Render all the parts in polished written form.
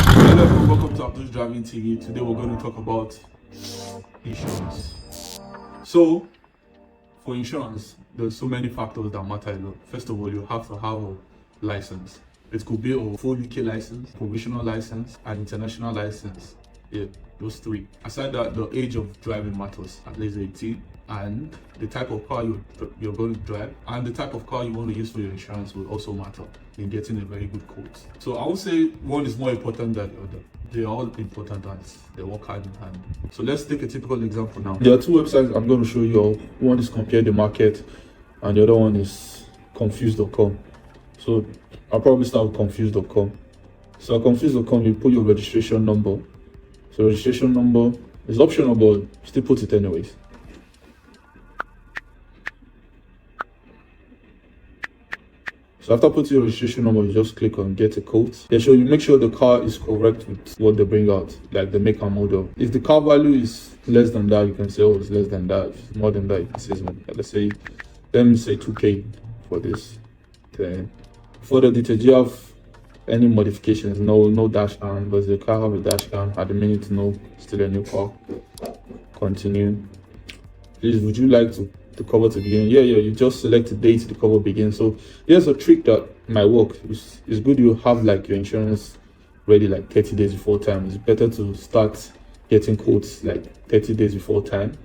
Hello everyone, welcome to Abdul's Driving TV. Today we're going to talk about insurance. So, for insurance, there's so many factors that matter a lot. First of all, you have to have a license. It could be a full UK license, provisional license, and international license. Yeah, those three. Aside that, the age of driving matters, at least 18, and the type of car you're going to drive, and the type of car you want to use for your insurance will also matter in getting a very good quote. So I would say one is more important than the other. They're all important and they work hand in hand. So let's take a typical example now. There are two websites I'm going to show you. One is Compare the Market and the other one is Confused.com. So I'll probably start with Confused.com. So at Confused.com, you put your registration number. So registration number is optional, but still put it anyways. So after putting your registration number, you just click on get a quote. Yeah, so you make sure the car is correct with what they bring out, like the make and model. If the car value is less than that, you can say, oh, it's less than that. If it's more than that, you can say, let's say, let me say 2K for this. Then for the details, do you have any modifications? No dash cam. Does the car have a dash cam? At the minute, no. Still a new car. Continue. Please, would you like the cover to begin? Yeah, you just select the date the cover begins. So here's a trick that might work. It's good you have like your insurance ready like 30 days before time. It's better to start getting quotes like 30 days before time,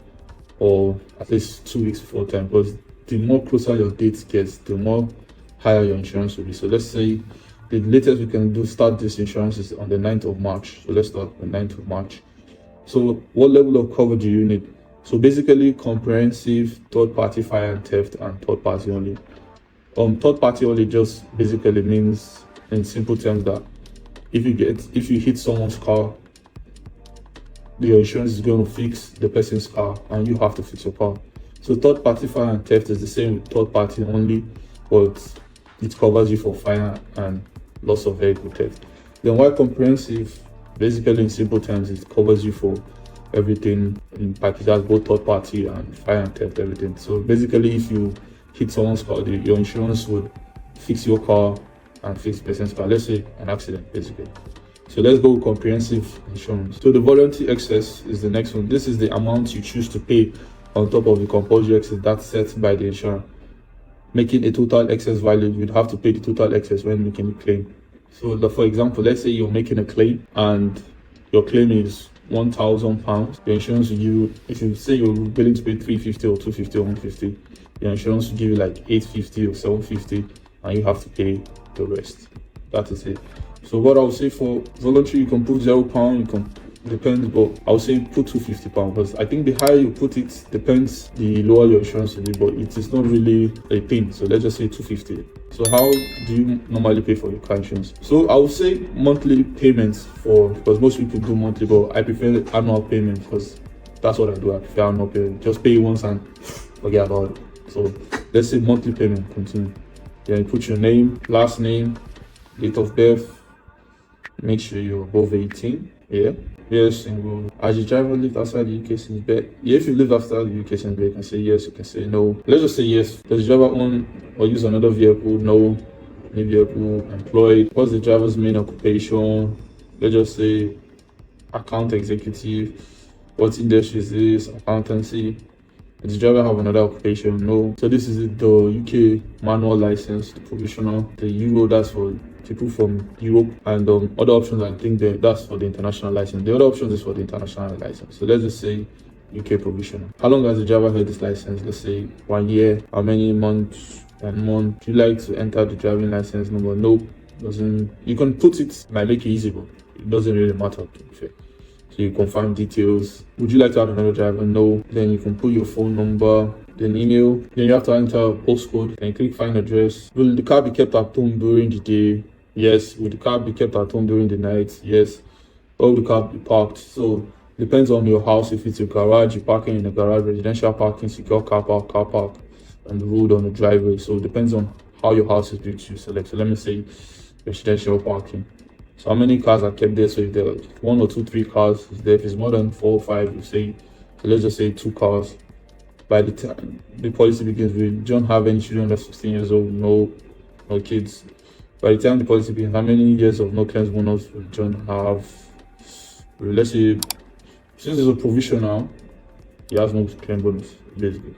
or at least 2 weeks before time, because the more closer your date gets, the more higher your insurance will be. So let's say the latest we can do start this insurance is on the 9th of March. So let's start the 9th of March. So what level of cover do you need? So basically comprehensive, third party fire and theft, and third party only. Third party only just basically means in simple terms that if you hit someone's car, your insurance is going to fix the person's car and you have to fix your car. So third party fire and theft is the same with third party only, but it covers you for fire and loss of vehicle theft. Then while comprehensive, basically in simple terms, it covers you for everything in package, that's both third party and fire and theft, everything. So basically if you hit someone's car, your insurance would fix your car and fix the person's car. Let's say an accident basically. So let's go with comprehensive insurance. So the voluntary excess is the next one. This is the amount you choose to pay on top of the compulsory excess that's set by the insurer. Making a total excess value, you'd have to pay the total excess when making a claim. So for example, let's say you're making a claim and your claim is £1,000. Your insurance will give you, if you say you're willing to pay 350 or 250 or 150, your insurance will give you like 850 or 750, and you have to pay the rest. That is it. So what I would say for voluntary, you can put £0, you can, depends, but I would say put £250, because I think the higher you put it, depends, the lower your insurance will be, but it is not really a thing. So let's just say £250. So how do you normally pay for your car insurance? So I would say monthly payments, because most people do monthly, but I prefer annual payment because that's what I do. I prefer annual payment. Just pay once and forget about it. So let's say monthly payment, continue. Then you put your name, last name, date of birth, make sure you're above 18. Yeah. Yes, single. As a driver lived outside the UK since birth. Yeah, if you lived outside the UK since birth, you can say yes, you can say no. Let's just say yes. Does the driver own or use another vehicle? No. Any vehicle? Employed? What's the driver's main occupation? Let's just say account executive. What industry is this? Accountancy. Does the driver have another occupation? No. So this is the UK manual license, the provisional. The Euro, that's for people from Europe, and other options, I think that's for the international license. The other options is for the international license. So let's just say UK provisional. How long has the driver held this license? Let's say 1 year. How many months and month? Do you like to enter the driving license number? No. Doesn't. You can put it, might make it easy, but it doesn't really matter, to be fair. So you confirm details. Would you like to have another driver? No. Then you can put your phone number, then email. Then you have to enter a postcode. Then click find address. Will the car be kept at home during the day? Yes. Will the car be kept at home during the night? Yes. Or will the car be parked? So depends on your house. If it's a garage, you're parking in a garage, residential parking, secure car park, on the road, on the driveway. So it depends on how your house is built. You select. So let me say residential parking. So how many cars are kept there? So if there are 1 or 2, 3 cars is there, if it's more than 4 or 5, you say, so let's just say 2 cars. By the time the policy begins, we don't have any children under 16 years old, no kids. By the time the policy begins, how many years of no claims bonus will John have? Let's say, since it's a provisional, he has no claim bonus, basically.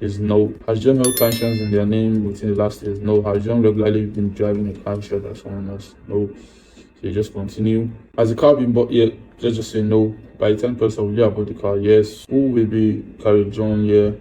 Is no. Has John held car insurance in their name within the last years? No. Has John regularly been driving a car insured by someone else? No. So you just continue. Has the car been bought yet? Let's just say no. By the time the person will hear about the car, yes. Who will be carried? John, yeah.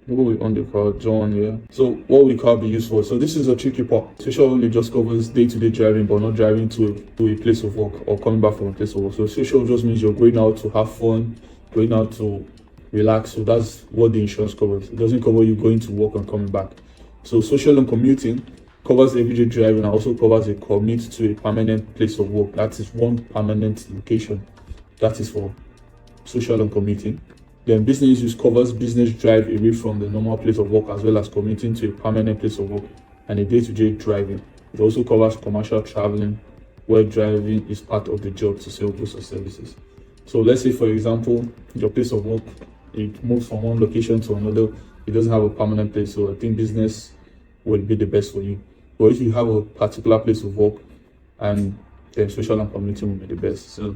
Who will own the car? John, yeah. So what will the car be used for? So this is a tricky part. Social only just covers day-to-day driving, but not driving to a place of work or coming back from a place of work. So social just means you're going out to have fun, going out to relax. So that's what the insurance covers. It doesn't cover you going to work and coming back. So social and commuting covers everyday driving and also covers a commute to a permanent place of work. That is one permanent location. That is for social and commuting. Then business use covers business drive away from the normal place of work as well as commuting to a permanent place of work and a day-to-day driving. It also covers commercial traveling where driving is part of the job to sell goods or services. So let's say, for example, your place of work, it moves from one location to another. It doesn't have a permanent place, so I think business will be the best for you. But if you have a particular place of work, and then social and commuting will be the best. So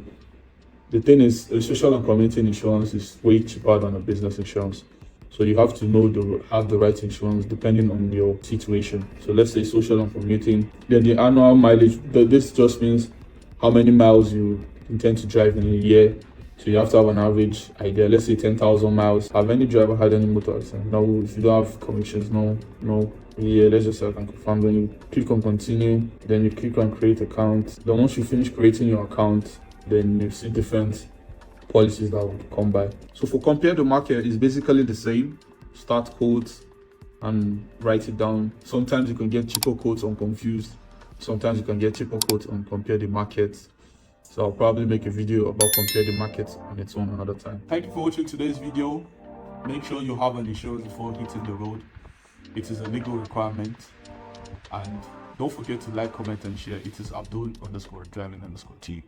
the thing is, the social and commuting insurance is way cheaper than a business insurance. So you have to know have the right insurance depending on your situation. So let's say social and commuting. Then the annual mileage. This just means how many miles you intend to drive in a year. So you have to have an average idea. Let's say 10,000 miles. Have any driver had any motor accident? No. If you don't have commissions, no. Yeah, let's just say I can confirm. Then you click on continue. Then you click on create account. Then once you finish creating your account, then you see different policies that will come by. So for compare the market, it's basically the same. Start quotes and write it down. Sometimes you can get cheaper quotes on Confused. Sometimes you can get cheaper quotes on compare the market. So I'll probably make a video about compare the market on its own another time. Thank you for watching today's video. Make sure you have an insurance before hitting the road. It is a legal requirement. And don't forget to like, comment, and share. It is Abdul_driving_T.